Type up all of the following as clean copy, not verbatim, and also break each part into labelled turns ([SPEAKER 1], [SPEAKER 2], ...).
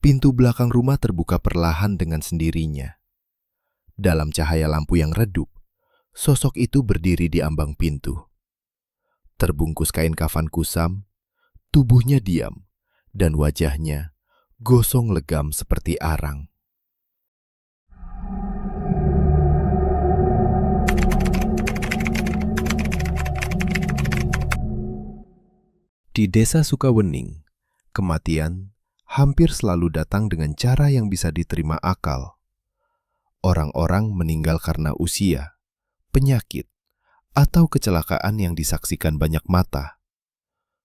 [SPEAKER 1] pintu belakang rumah terbuka perlahan dengan sendirinya. Dalam cahaya lampu yang redup, sosok itu berdiri di ambang pintu. Terbungkus kain kafan kusam, tubuhnya diam, dan wajahnya gosong legam seperti arang. Di desa Sukawening, kematian hampir selalu datang dengan cara yang bisa diterima akal. Orang-orang meninggal karena usia, penyakit, atau kecelakaan yang disaksikan banyak mata.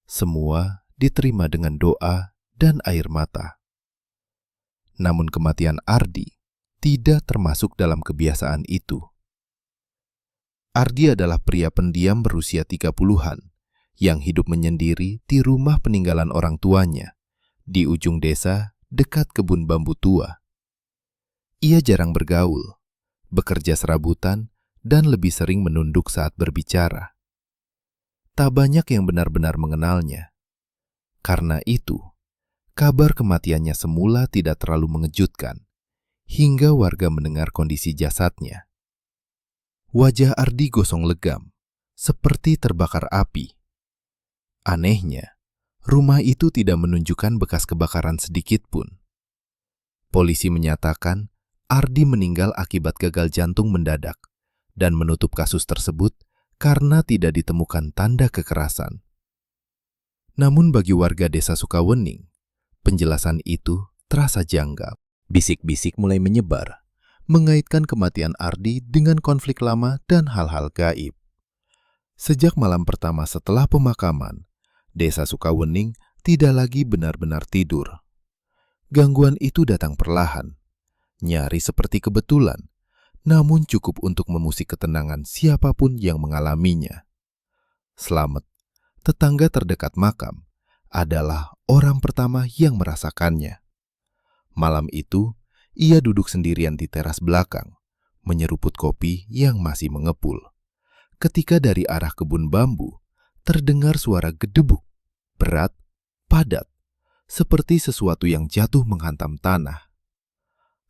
[SPEAKER 1] Semua diterima dengan doa dan air mata. Namun kematian Ardi tidak termasuk dalam kebiasaan itu. Ardi adalah pria pendiam berusia 30-an yang hidup menyendiri di rumah peninggalan orang tuanya di ujung desa dekat kebun bambu tua. Ia jarang bergaul, bekerja serabutan, dan lebih sering menunduk saat berbicara. Tak banyak yang benar-benar mengenalnya. Karena itu, kabar kematiannya semula tidak terlalu mengejutkan, hingga warga mendengar kondisi jasadnya. Wajah Ardi gosong legam, seperti terbakar api. Anehnya, rumah itu tidak menunjukkan bekas kebakaran sedikit pun. Polisi menyatakan Ardi meninggal akibat gagal jantung mendadak dan menutup kasus tersebut karena tidak ditemukan tanda kekerasan. Namun bagi warga desa Sukawening, penjelasan itu terasa janggal. Bisik-bisik mulai menyebar, mengaitkan kematian Ardi dengan konflik lama dan hal-hal gaib. Sejak malam pertama setelah pemakaman, desa Sukawening tidak lagi benar-benar tidur. Gangguan itu datang perlahan, nyaris seperti kebetulan, namun cukup untuk memusik ketenangan siapapun yang mengalaminya. Slamet, tetangga terdekat makam, adalah orang pertama yang merasakannya. Malam itu, ia duduk sendirian di teras belakang, menyeruput kopi yang masih mengepul. Ketika dari arah kebun bambu, terdengar suara gedebuk, berat, padat, seperti sesuatu yang jatuh menghantam tanah.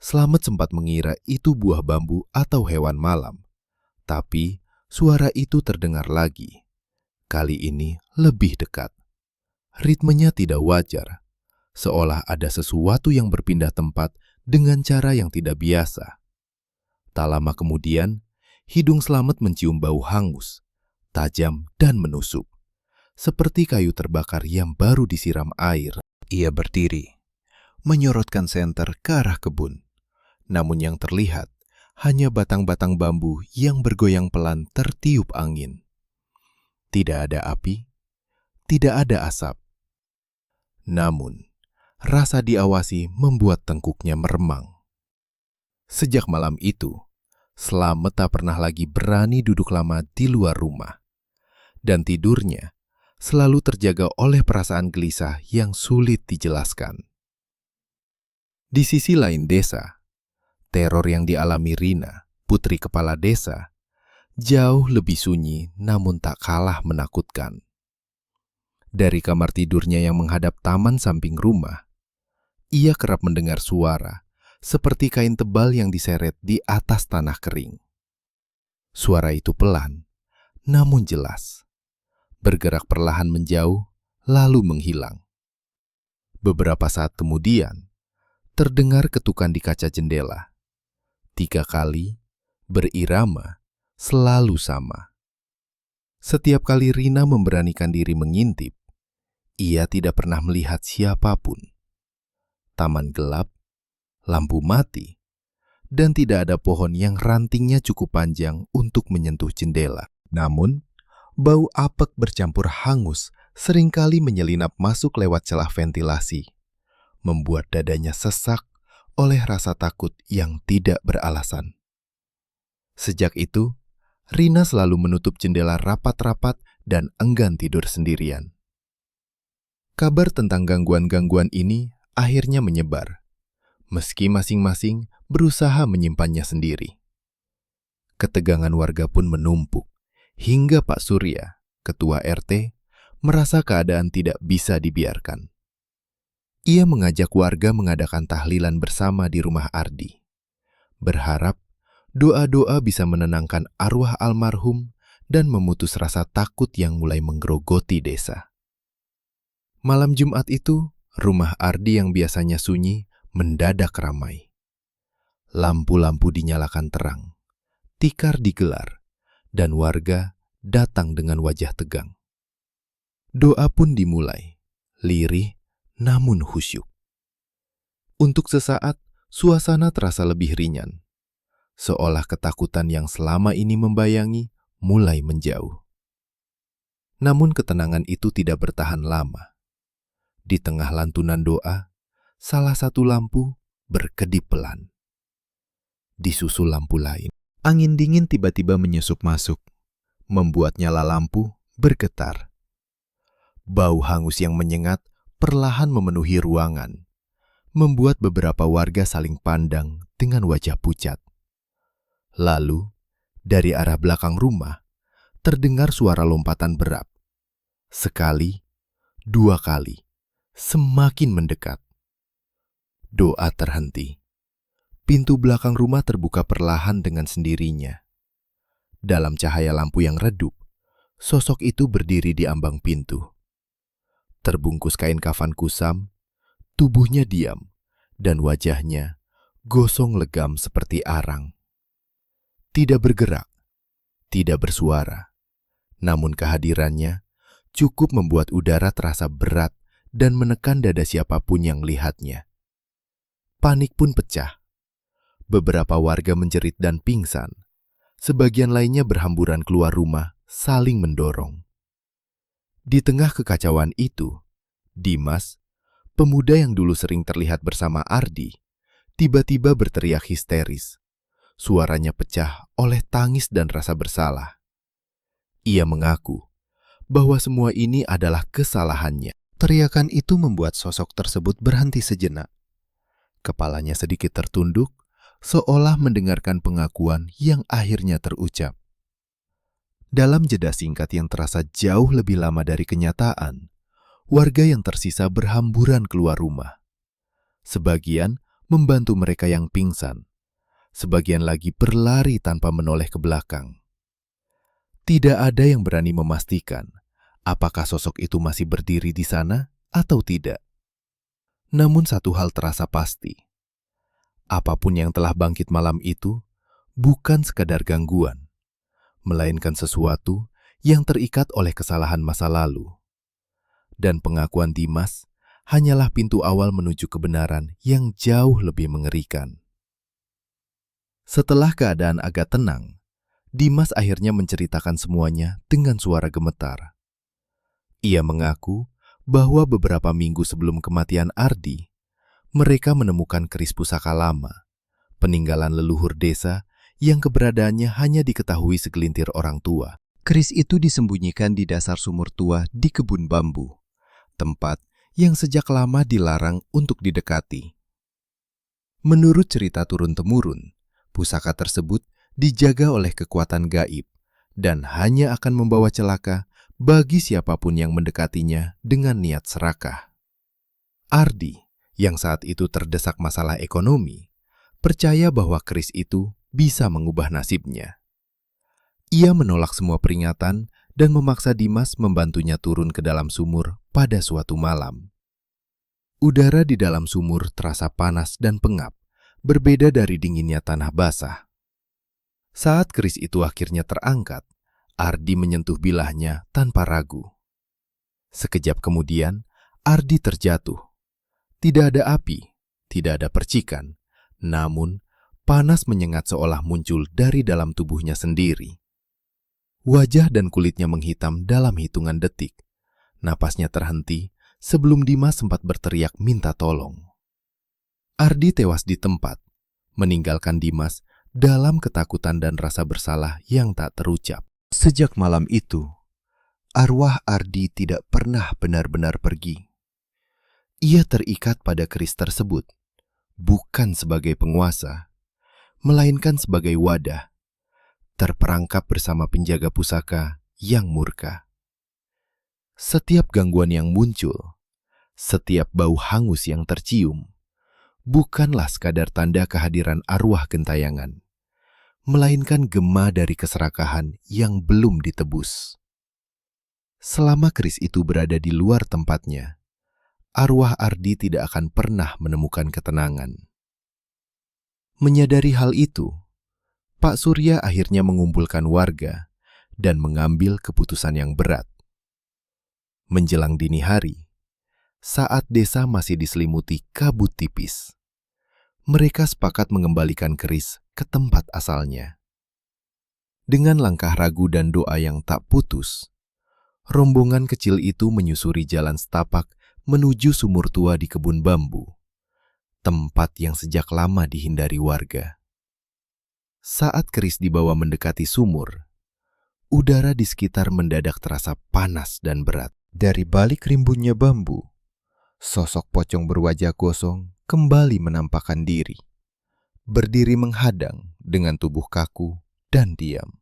[SPEAKER 1] Slamet sempat mengira itu buah bambu atau hewan malam, tapi suara itu terdengar lagi. Kali ini lebih dekat. Ritmenya tidak wajar, seolah ada sesuatu yang berpindah tempat dengan cara yang tidak biasa. Tak lama kemudian, hidung Slamet mencium bau hangus, tajam dan menusuk. Seperti kayu terbakar yang baru disiram air. Ia berdiri, menyorotkan senter ke arah kebun. Namun yang terlihat hanya batang-batang bambu yang bergoyang pelan tertiup angin. Tidak ada api, tidak ada asap. Namun, rasa diawasi membuat tengkuknya meremang. Sejak malam itu, Slamet tak pernah lagi berani duduk lama di luar rumah. Dan tidurnya selalu terjaga oleh perasaan gelisah yang sulit dijelaskan. Di sisi lain desa, teror yang dialami Rina, putri kepala desa, jauh lebih sunyi namun tak kalah menakutkan. Dari kamar tidurnya yang menghadap taman samping rumah, ia kerap mendengar suara seperti kain tebal yang diseret di atas tanah kering. Suara itu pelan, namun jelas. Bergerak perlahan menjauh, lalu menghilang. Beberapa saat kemudian, terdengar ketukan di kaca jendela. 3 kali, berirama, selalu sama. Setiap kali Rina memberanikan diri mengintip, ia tidak pernah melihat siapapun. Taman gelap, lampu mati, dan tidak ada pohon yang rantingnya cukup panjang untuk menyentuh jendela. Namun, bau apek bercampur hangus seringkali menyelinap masuk lewat celah ventilasi, membuat dadanya sesak oleh rasa takut yang tidak beralasan. Sejak itu, Rina selalu menutup jendela rapat-rapat dan enggan tidur sendirian. Kabar tentang gangguan-gangguan ini akhirnya menyebar, meski masing-masing berusaha menyimpannya sendiri. Ketegangan warga pun menumpuk, hingga Pak Surya, ketua RT, merasa keadaan tidak bisa dibiarkan. Ia mengajak warga mengadakan tahlilan bersama di rumah Ardi, berharap doa-doa bisa menenangkan arwah almarhum dan memutus rasa takut yang mulai menggerogoti desa. Malam Jumat itu, rumah Ardi yang biasanya sunyi mendadak ramai. Lampu-lampu dinyalakan terang, tikar digelar, dan warga datang dengan wajah tegang. Doa pun dimulai, lirih namun khusyuk. Untuk sesaat, suasana terasa lebih ringan, seolah ketakutan yang selama ini membayangi mulai menjauh. Namun ketenangan itu tidak bertahan lama. Di tengah lantunan doa, salah satu lampu berkedip pelan. Disusul lampu lain. Angin dingin tiba-tiba menyusup masuk, membuat nyala lampu bergetar. Bau hangus yang menyengat perlahan memenuhi ruangan, membuat beberapa warga saling pandang dengan wajah pucat. Lalu, dari arah belakang rumah, terdengar suara lompatan berat. Sekali, dua kali, semakin mendekat. Doa terhenti. Pintu belakang rumah terbuka perlahan dengan sendirinya. Dalam cahaya lampu yang redup, sosok itu berdiri di ambang pintu. Terbungkus kain kafan kusam, tubuhnya diam, dan wajahnya gosong legam seperti arang. Tidak bergerak, tidak bersuara, namun kehadirannya cukup membuat udara terasa berat dan menekan dada siapapun yang melihatnya. Panik pun pecah. Beberapa warga menjerit dan pingsan. Sebagian lainnya berhamburan keluar rumah, saling mendorong. Di tengah kekacauan itu, Dimas, pemuda yang dulu sering terlihat bersama Ardi, tiba-tiba berteriak histeris. Suaranya pecah oleh tangis dan rasa bersalah. Ia mengaku bahwa semua ini adalah kesalahannya. Teriakan itu membuat sosok tersebut berhenti sejenak. Kepalanya sedikit tertunduk, seolah mendengarkan pengakuan yang akhirnya terucap. Dalam jeda singkat yang terasa jauh lebih lama dari kenyataan, warga yang tersisa berhamburan keluar rumah. Sebagian membantu mereka yang pingsan, sebagian lagi berlari tanpa menoleh ke belakang. Tidak ada yang berani memastikan apakah sosok itu masih berdiri di sana atau tidak. Namun satu hal terasa pasti. Apapun yang telah bangkit malam itu bukan sekadar gangguan, melainkan sesuatu yang terikat oleh kesalahan masa lalu. Dan pengakuan Dimas hanyalah pintu awal menuju kebenaran yang jauh lebih mengerikan. Setelah keadaan agak tenang, Dimas akhirnya menceritakan semuanya dengan suara gemetar. Ia mengaku bahwa beberapa minggu sebelum kematian Ardi, mereka menemukan keris pusaka lama, peninggalan leluhur desa yang keberadaannya hanya diketahui segelintir orang tua. Keris itu disembunyikan di dasar sumur tua di kebun bambu, tempat yang sejak lama dilarang untuk didekati. Menurut cerita turun-temurun, pusaka tersebut dijaga oleh kekuatan gaib dan hanya akan membawa celaka bagi siapapun yang mendekatinya dengan niat serakah. Ardi, yang saat itu terdesak masalah ekonomi, percaya bahwa keris itu bisa mengubah nasibnya. Ia menolak semua peringatan dan memaksa Dimas membantunya turun ke dalam sumur pada suatu malam. Udara di dalam sumur terasa panas dan pengap, berbeda dari dinginnya tanah basah. Saat keris itu akhirnya terangkat, Ardi menyentuh bilahnya tanpa ragu. Sekejap kemudian, Ardi terjatuh. Tidak ada api, tidak ada percikan, namun panas menyengat seolah muncul dari dalam tubuhnya sendiri. Wajah dan kulitnya menghitam dalam hitungan detik. Napasnya terhenti sebelum Dimas sempat berteriak minta tolong. Ardi tewas di tempat, meninggalkan Dimas dalam ketakutan dan rasa bersalah yang tak terucap. Sejak malam itu, arwah Ardi tidak pernah benar-benar pergi. Ia terikat pada keris tersebut, bukan sebagai penguasa, melainkan sebagai wadah, terperangkap bersama penjaga pusaka yang murka. Setiap gangguan yang muncul, Setiap bau hangus yang tercium bukanlah sekadar tanda kehadiran arwah gentayangan, melainkan gema dari keserakahan yang belum ditebus. Selama keris itu berada di luar tempatnya, arwah Ardi tidak akan pernah menemukan ketenangan. Menyadari hal itu, Pak Surya akhirnya mengumpulkan warga dan mengambil keputusan yang berat. Menjelang dini hari, saat desa masih diselimuti kabut tipis, mereka sepakat mengembalikan keris ke tempat asalnya. Dengan langkah ragu dan doa yang tak putus, rombongan kecil itu menyusuri jalan setapak menuju sumur tua di kebun bambu, tempat yang sejak lama dihindari warga. Saat keris dibawa mendekati sumur, udara di sekitar mendadak terasa panas dan berat. Dari balik rimbunnya bambu, sosok pocong berwajah gosong kembali menampakkan diri, berdiri menghadang dengan tubuh kaku dan diam.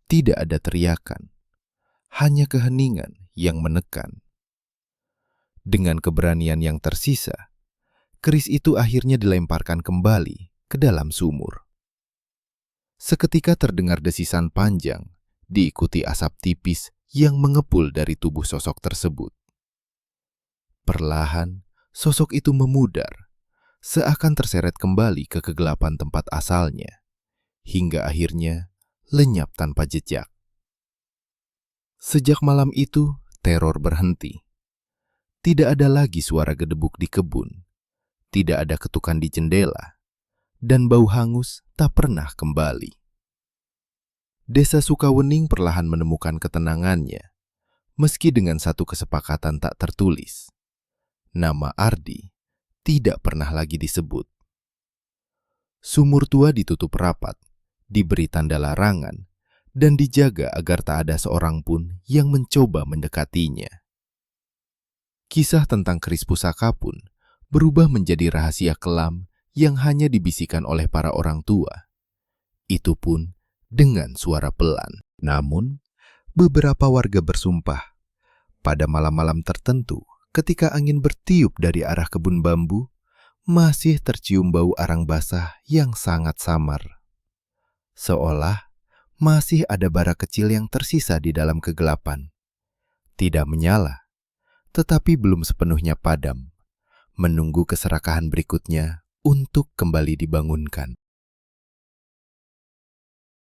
[SPEAKER 1] Tidak ada teriakan, hanya keheningan yang menekan. Dengan keberanian yang tersisa, keris itu akhirnya dilemparkan kembali ke dalam sumur. Seketika terdengar desisan panjang, diikuti asap tipis yang mengepul dari tubuh sosok tersebut. Perlahan, sosok itu memudar, seakan terseret kembali ke kegelapan tempat asalnya, hingga akhirnya lenyap tanpa jejak. Sejak malam itu, teror berhenti. Tidak ada lagi suara gedebuk di kebun, tidak ada ketukan di jendela, dan bau hangus tak pernah kembali. Desa Sukawening perlahan menemukan ketenangannya, meski dengan satu kesepakatan tak tertulis. Nama Ardi tidak pernah lagi disebut. Sumur tua ditutup rapat, diberi tanda larangan, dan dijaga agar tak ada seorang pun yang mencoba mendekatinya. Kisah tentang keris pusaka pun berubah menjadi rahasia kelam yang hanya dibisikkan oleh para orang tua. Itu pun dengan suara pelan. Namun, beberapa warga bersumpah, pada malam-malam tertentu ketika angin bertiup dari arah kebun bambu, masih tercium bau arang basah yang sangat samar. Seolah masih ada bara kecil yang tersisa di dalam kegelapan. Tidak menyala, tetapi belum sepenuhnya padam, menunggu keserakahan berikutnya untuk kembali dibangunkan.